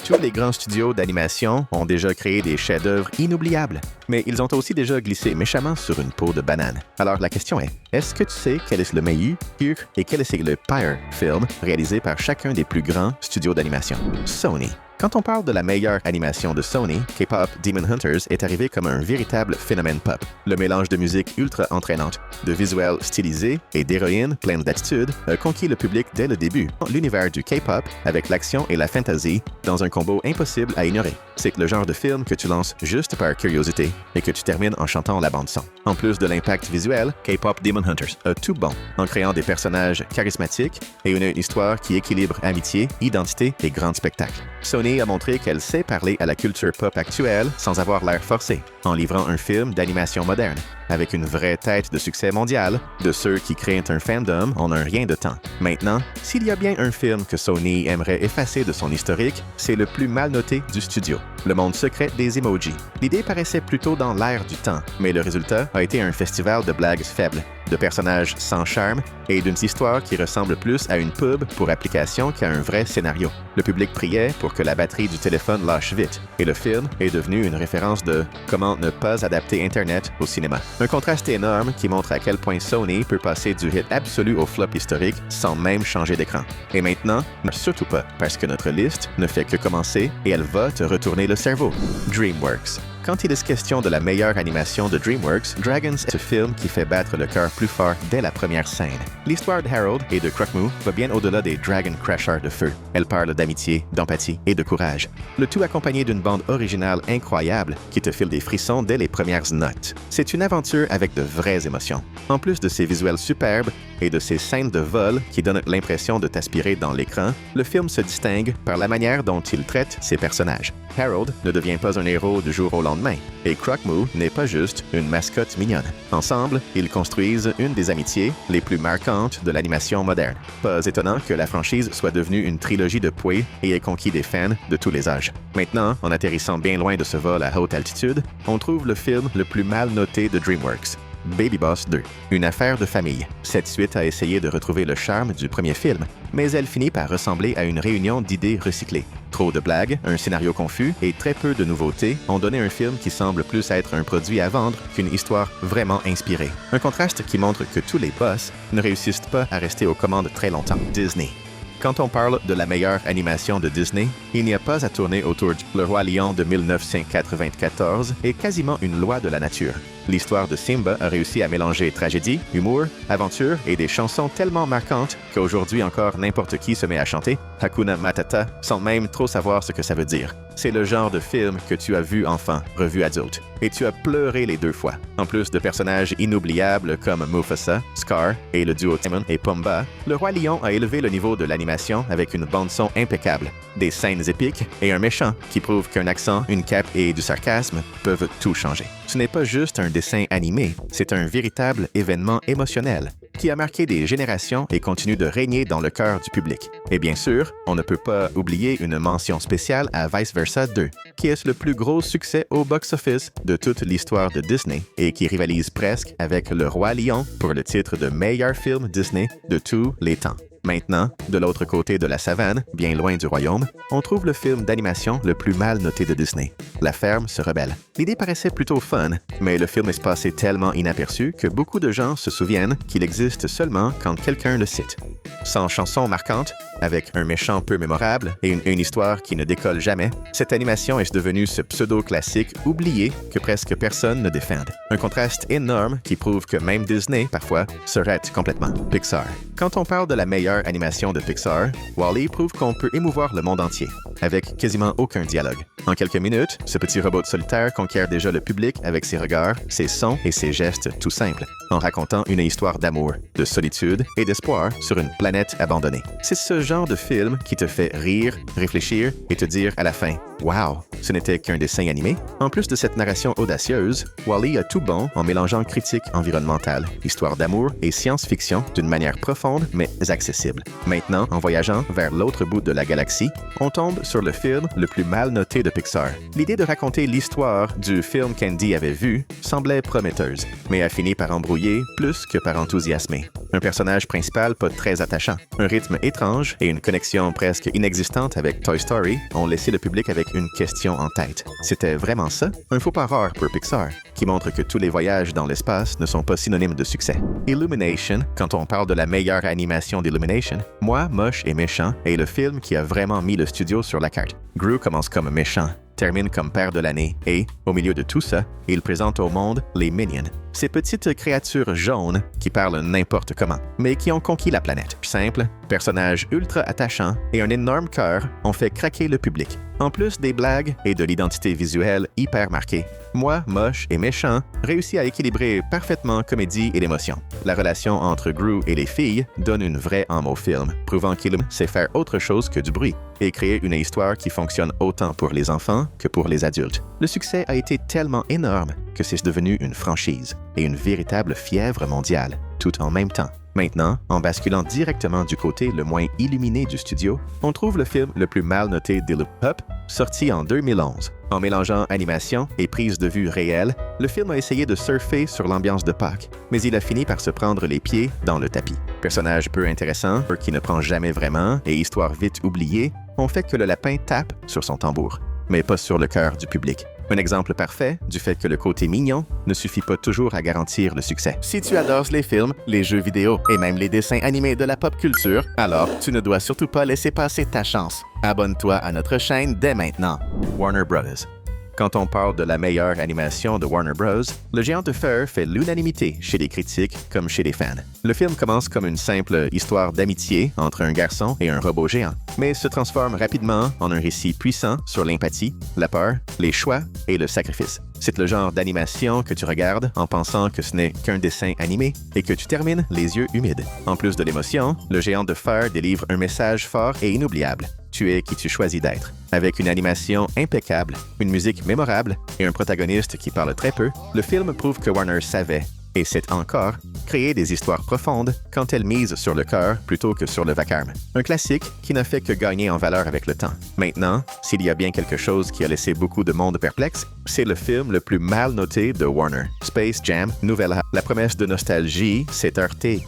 Tous les grands studios d'animation ont déjà créé des chefs-d'œuvre inoubliables, mais ils ont aussi déjà glissé méchamment sur une peau de banane. Alors la question est-ce que tu sais quel est le meilleur et quel est le pire film réalisé par chacun des plus grands studios d'animation? Sony. Quand on parle de la meilleure animation de Sony, K-pop Demon Hunters est arrivé comme un véritable phénomène pop. Le mélange de musique ultra entraînante, de visuels stylisés et d'héroïnes pleines d'attitude a conquis le public dès le début. L'univers du K-pop, avec l'action et la fantasy, dans un combo impossible à ignorer. C'est le genre de film que tu lances juste par curiosité et que tu termines en chantant la bande-son. En plus de l'impact visuel, K-pop Demon Hunters a tout bon en créant des personnages charismatiques et une histoire qui équilibre amitié, identité et grand spectacle. Sony a montré qu'elle sait parler à la culture pop actuelle sans avoir l'air forcé, en livrant un film d'animation moderne, avec une vraie tête de succès mondial, de ceux qui créent un fandom en un rien de temps. Maintenant, s'il y a bien un film que Sony aimerait effacer de son historique, c'est le plus mal noté du studio, Le Monde secret des emojis. L'idée paraissait plutôt dans l'air du temps, mais le résultat a été un festival de blagues faibles, de personnages sans charme et d'une histoire qui ressemble plus à une pub pour application qu'à un vrai scénario. Le public priait pour que la batterie du téléphone lâche vite, et le film est devenu une référence de comment ne pas adapter Internet au cinéma. Un contraste énorme qui montre à quel point Sony peut passer du hit absolu au flop historique sans même changer d'écran. Et maintenant, surtout pas, parce que notre liste ne fait que commencer et elle va te retourner le cerveau. DreamWorks. Quand il est question de la meilleure animation de DreamWorks, Dragons est ce film qui fait battre le cœur plus fort dès la première scène. L'histoire de Harold et de Croque-Mou va bien au-delà des Dragon Crashers de feu. Elle parle d'amitié, d'empathie et de courage. Le tout accompagné d'une bande originale incroyable qui te file des frissons dès les premières notes. C'est une aventure avec de vraies émotions. En plus de ses visuels superbes et de ses scènes de vol qui donnent l'impression de t'aspirer dans l'écran, le film se distingue par la manière dont il traite ses personnages. Harold ne devient pas un héros du jour au lendemain, et Croque-Mou n'est pas juste une mascotte mignonne. Ensemble, ils construisent une des amitiés les plus marquantes de l'animation moderne. Pas étonnant que la franchise soit devenue une trilogie de poids et ait conquis des fans de tous les âges. Maintenant, en atterrissant bien loin de ce vol à haute altitude, on trouve le film le plus mal noté de DreamWorks. Baby Boss 2, une affaire de famille. Cette suite a essayé de retrouver le charme du premier film, mais elle finit par ressembler à une réunion d'idées recyclées. Trop de blagues, un scénario confus et très peu de nouveautés ont donné un film qui semble plus être un produit à vendre qu'une histoire vraiment inspirée. Un contraste qui montre que tous les boss ne réussissent pas à rester aux commandes très longtemps. Disney. Quand on parle de la meilleure animation de Disney, il n'y a pas à tourner autour du Le Roi Lion de 1994 est quasiment une loi de la nature. L'histoire de Simba a réussi à mélanger tragédie, humour, aventure et des chansons tellement marquantes qu'aujourd'hui encore n'importe qui se met à chanter Hakuna Matata sans même trop savoir ce que ça veut dire. C'est le genre de film que tu as vu enfant, revu adulte, et tu as pleuré les deux fois. En plus de personnages inoubliables comme Mufasa, Scar et le duo Timon et Pumbaa, Le Roi Lion a élevé le niveau de l'animation avec une bande-son impeccable, des scènes épiques et un méchant qui prouve qu'un accent, une cape et du sarcasme peuvent tout changer. Ce n'est pas juste un dessin animé, c'est un véritable événement émotionnel qui a marqué des générations et continue de régner dans le cœur du public. Et bien sûr, on ne peut pas oublier une mention spéciale à Vice Versa 2, qui est le plus gros succès au box-office de toute l'histoire de Disney et qui rivalise presque avec Le Roi Lion pour le titre de meilleur film Disney de tous les temps. Maintenant, de l'autre côté de la savane, bien loin du royaume, on trouve le film d'animation le plus mal noté de Disney, La Ferme se rebelle. L'idée paraissait plutôt fun, mais le film est passé tellement inaperçu que beaucoup de gens se souviennent qu'il existe seulement quand quelqu'un le cite. Sans chanson marquante, avec un méchant peu mémorable et une histoire qui ne décolle jamais, cette animation est devenue ce pseudo-classique oublié que presque personne ne défend. Un contraste énorme qui prouve que même Disney, parfois, se rate complètement. Pixar. Quand on parle de la meilleure animation de Pixar, Wall-E prouve qu'on peut émouvoir le monde entier, avec quasiment aucun dialogue. En quelques minutes, ce petit robot solitaire conquiert déjà le public avec ses regards, ses sons et ses gestes tout simples, en racontant une histoire d'amour, de solitude et d'espoir sur une planète abandonnée. C'est ce genre de film qui te fait rire, réfléchir et te dire à la fin « Wow, ce n'était qu'un dessin animé ». En plus de cette narration audacieuse, Wall-E a tout bon en mélangeant critique environnementale, histoire d'amour et science-fiction d'une manière profonde mais accessible. Maintenant, en voyageant vers l'autre bout de la galaxie, on tombe sur le film le plus mal noté de de Pixar. L'idée de raconter l'histoire du film qu'Andy avait vu semblait prometteuse, mais a fini par embrouiller plus que par enthousiasmer. Un personnage principal pas très attachant, un rythme étrange et une connexion presque inexistante avec Toy Story ont laissé le public avec une question en tête. C'était vraiment ça? Un faux pas rare pour Pixar, qui montre que tous les voyages dans l'espace ne sont pas synonymes de succès. Illumination, quand on parle de la meilleure animation d'Illumination, Moi, Moche et Méchant est le film qui a vraiment mis le studio sur la carte. Gru commence comme méchant, termine comme père de l'année et, au milieu de tout ça, il présente au monde les Minions. Ces petites créatures jaunes qui parlent n'importe comment, mais qui ont conquis la planète. Simple, personnages ultra attachants et un énorme cœur ont fait craquer le public. En plus des blagues et de l'identité visuelle hyper marquée, Moi, Moche et Méchant réussit à équilibrer parfaitement comédie et l'émotion. La relation entre Gru et les filles donne une vraie âme au film, prouvant qu'il sait faire autre chose que du bruit et créer une histoire qui fonctionne autant pour les enfants que pour les adultes. Le succès a été tellement énorme que c'est devenu une franchise et une véritable fièvre mondiale, tout en même temps. Maintenant, en basculant directement du côté le moins illuminé du studio, on trouve le film le plus mal noté de Up, sorti en 2011. En mélangeant animation et prise de vue réelle, le film a essayé de surfer sur l'ambiance de Pâques, mais il a fini par se prendre les pieds dans le tapis. Personnage peu intéressant, qui ne prend jamais vraiment, et histoire vite oubliée, ont fait que le lapin tape sur son tambour, mais pas sur le cœur du public. Un exemple parfait du fait que le côté mignon ne suffit pas toujours à garantir le succès. Si tu adores les films, les jeux vidéo et même les dessins animés de la pop culture, alors tu ne dois surtout pas laisser passer ta chance. Abonne-toi à notre chaîne dès maintenant. Warner Bros. Quand on parle de la meilleure animation de Warner Bros., le géant de fer fait l'unanimité chez les critiques comme chez les fans. Le film commence comme une simple histoire d'amitié entre un garçon et un robot géant, mais se transforme rapidement en un récit puissant sur l'empathie, la peur, les choix et le sacrifice. C'est le genre d'animation que tu regardes en pensant que ce n'est qu'un dessin animé et que tu termines les yeux humides. En plus de l'émotion, le géant de fer délivre un message fort et inoubliable. Tu es qui tu choisis d'être. Avec une animation impeccable, une musique mémorable et un protagoniste qui parle très peu, le film prouve que Warner savait, et sait encore, créer des histoires profondes quand elle mise sur le cœur plutôt que sur le vacarme. Un classique qui n'a fait que gagner en valeur avec le temps. Maintenant, s'il y a bien quelque chose qui a laissé beaucoup de monde perplexe, c'est le film le plus mal noté de Warner, Space Jam Nouvelle Hope. La promesse de nostalgie s'est heurtée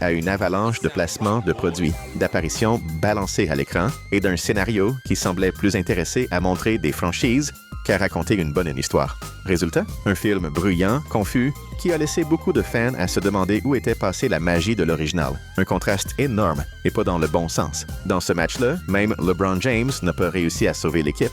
à une avalanche de placements de produits, d'apparitions balancées à l'écran et d'un scénario qui semblait plus intéressé à montrer des franchises qu'à raconter une bonne histoire. Résultat, un film bruyant, confus, qui a laissé beaucoup de fans à se demander où était passée la magie de l'original. Un contraste énorme, et pas dans le bon sens. Dans ce match-là, même LeBron James n'a pas réussi à sauver l'équipe.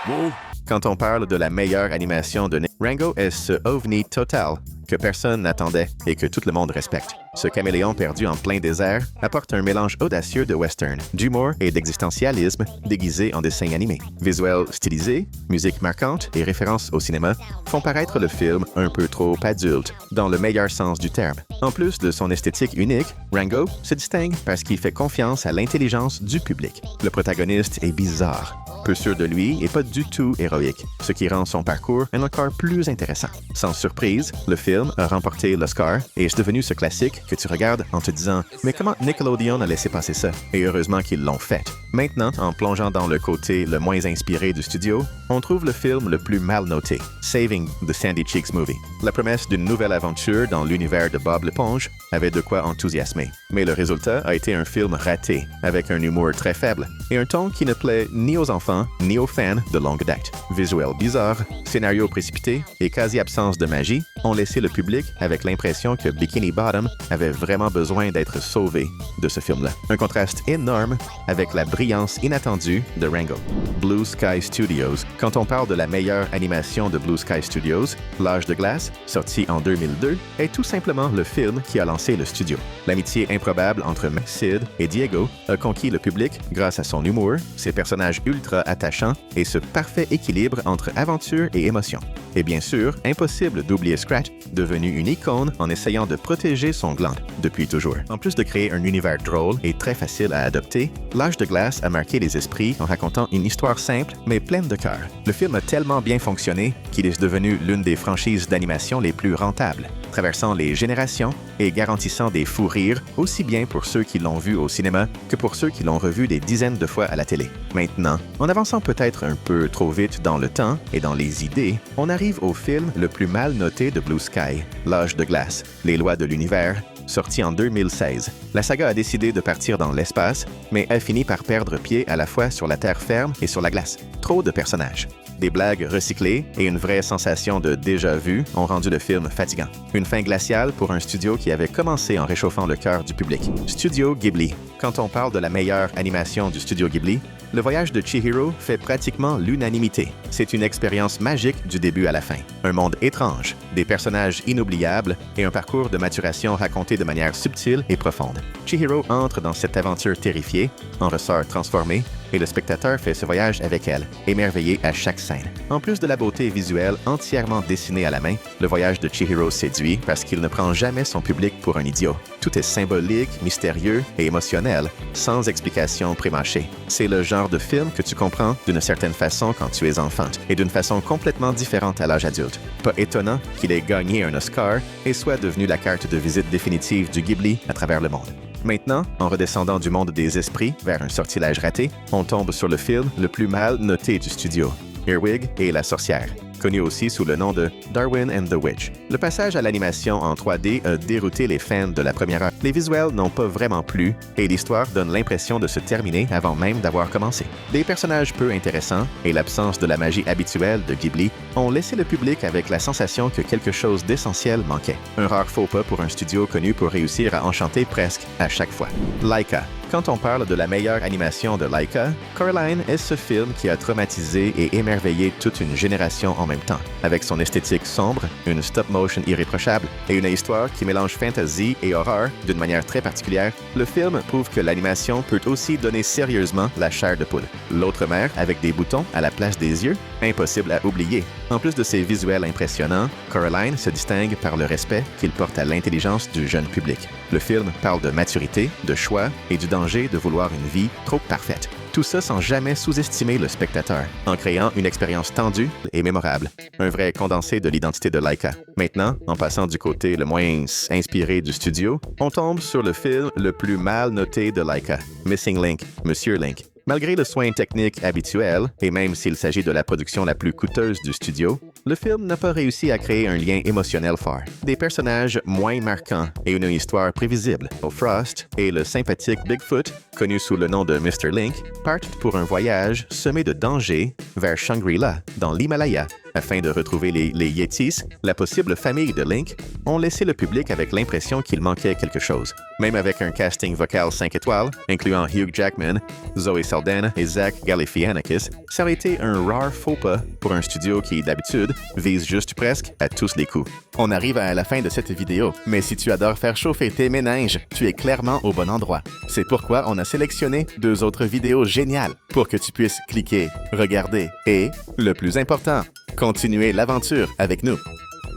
Wow. Quand on parle de la meilleure animation de Rango est ce ovni total que personne n'attendait et que tout le monde respecte. Ce caméléon perdu en plein désert apporte un mélange audacieux de western, d'humour et d'existentialisme déguisé en dessin animé. Visuels stylisés, musique marquante et références au cinéma font paraître le film un peu trop adulte, dans le meilleur sens du terme. En plus de son esthétique unique, Rango se distingue parce qu'il fait confiance à l'intelligence du public. Le protagoniste est bizarre, peu sûr de lui et pas du tout héroïque, ce qui rend son parcours encore plus intéressant. Sans surprise, le film a remporté l'Oscar et est devenu ce classique que tu regardes en te disant « Mais comment Nickelodeon a laissé passer ça? » Et heureusement qu'ils l'ont fait. Maintenant, en plongeant dans le côté le moins inspiré du studio, on trouve le film le plus mal noté, Saving the Sandy Cheeks Movie. La promesse d'une nouvelle aventure dans l'univers de Bob l'éponge avait de quoi enthousiasmer. Mais le résultat a été un film raté, avec un humour très faible et un ton qui ne plaît ni aux enfants ni aux fans de longue date. Visuel bizarre, scénario précipité et quasi-absence de magie ont laissé le public avec l'impression que Bikini Bottom avait vraiment besoin d'être sauvé de ce film-là. Un contraste énorme avec la brillance inattendue de Rango. Blue Sky Studios. Quand on parle de la meilleure animation de Blue Sky Studios, L'Âge de glace, sorti en 2002, est tout simplement le film qui a lancé le studio. L'amitié improbable entre Sid et Diego a conquis le public grâce à son humour, ses personnages ultra attachants et ce parfait équilibre entre aventure et émotion. Et bien sûr, impossible d'oublier Scratch, devenu une icône en essayant de protéger son gland depuis toujours. En plus de créer un univers drôle et très facile à adopter, L'Âge de glace a marqué les esprits en racontant une histoire simple mais pleine de cœur. Le film a tellement bien fonctionné qu'il est devenu l'une des franchises d'animation les plus rentables, traversant les générations et garantissant des fous rires aussi bien pour ceux qui l'ont vu au cinéma que pour ceux qui l'ont revu des dizaines de fois à la télé. Maintenant, en avançant peut-être un peu trop vite dans le temps et dans les idées, on arrive au film le plus mal noté de Blue Sky, L'Âge de glace, les lois de l'univers, sorti en 2016. La saga a décidé de partir dans l'espace, mais a fini par perdre pied à la fois sur la terre ferme et sur la glace. Trop de personnages. Des blagues recyclées et une vraie sensation de déjà-vu ont rendu le film fatigant. Une fin glaciale pour un studio qui avait commencé en réchauffant le cœur du public. Studio Ghibli. Quand on parle de la meilleure animation du studio Ghibli, Le Voyage de Chihiro fait pratiquement l'unanimité. C'est une expérience magique du début à la fin. Un monde étrange, des personnages inoubliables et un parcours de maturation raconté de manière subtile et profonde. Chihiro entre dans cette aventure terrifiée, en ressort transformé, et le spectateur fait ce voyage avec elle, émerveillé à chaque scène. En plus de la beauté visuelle entièrement dessinée à la main, le voyage de Chihiro séduit parce qu'il ne prend jamais son public pour un idiot. Tout est symbolique, mystérieux et émotionnel, sans explication prémâchée. C'est le genre de film que tu comprends d'une certaine façon quand tu es enfant, et d'une façon complètement différente à l'âge adulte. Pas étonnant qu'il ait gagné un Oscar et soit devenu la carte de visite définitive du Ghibli à travers le monde. Maintenant, en redescendant du monde des esprits vers un sortilège raté, on tombe sur le film le plus mal noté du studio, Earwig et la sorcière, connu aussi sous le nom de Darwin and the Witch. Le passage à l'animation en 3D a dérouté les fans de la première heure. Les visuels n'ont pas vraiment plu et l'histoire donne l'impression de se terminer avant même d'avoir commencé. Des personnages peu intéressants et l'absence de la magie habituelle de Ghibli ont laissé le public avec la sensation que quelque chose d'essentiel manquait. Un rare faux pas pour un studio connu pour réussir à enchanter presque à chaque fois. Laika. Quand on parle de la meilleure animation de Laika, Coraline est ce film qui a traumatisé et émerveillé toute une génération en même temps. Avec son esthétique sombre, une stop-motion irréprochable et une histoire qui mélange fantasy et horreur d'une manière très particulière, le film prouve que l'animation peut aussi donner sérieusement la chair de poule. L'autre mère, avec des boutons à la place des yeux, impossible à oublier. En plus de ses visuels impressionnants, Coraline se distingue par le respect qu'il porte à l'intelligence du jeune public. Le film parle de maturité, de choix et du danger de vouloir une vie trop parfaite. Tout ça sans jamais sous-estimer le spectateur, en créant une expérience tendue et mémorable. Un vrai condensé de l'identité de Laika. Maintenant, en passant du côté le moins inspiré du studio, on tombe sur le film le plus mal noté de Laika, Missing Link, Monsieur Link. Malgré le soin technique habituel, et même s'il s'agit de la production la plus coûteuse du studio, le film n'a pas réussi à créer un lien émotionnel fort. Des personnages moins marquants et une histoire prévisible. Frost et le sympathique Bigfoot, connu sous le nom de Mr. Link, partent pour un voyage semé de dangers vers Shangri-La, dans l'Himalaya. Afin de retrouver les Yetis, la possible famille de Link, ont laissé le public avec l'impression qu'il manquait quelque chose. Même avec un casting vocal 5 étoiles, incluant Hugh Jackman, Zoe Saldana et Zach Galifianakis, ça aurait été un rare faux pas pour un studio qui, d'habitude, vise juste presque à tous les coups. On arrive à la fin de cette vidéo, mais si tu adores faire chauffer tes méninges, tu es clairement au bon endroit. C'est pourquoi on a sélectionné 2 autres vidéos géniales pour que tu puisses cliquer, regarder et, le plus important, continuer l'aventure avec nous.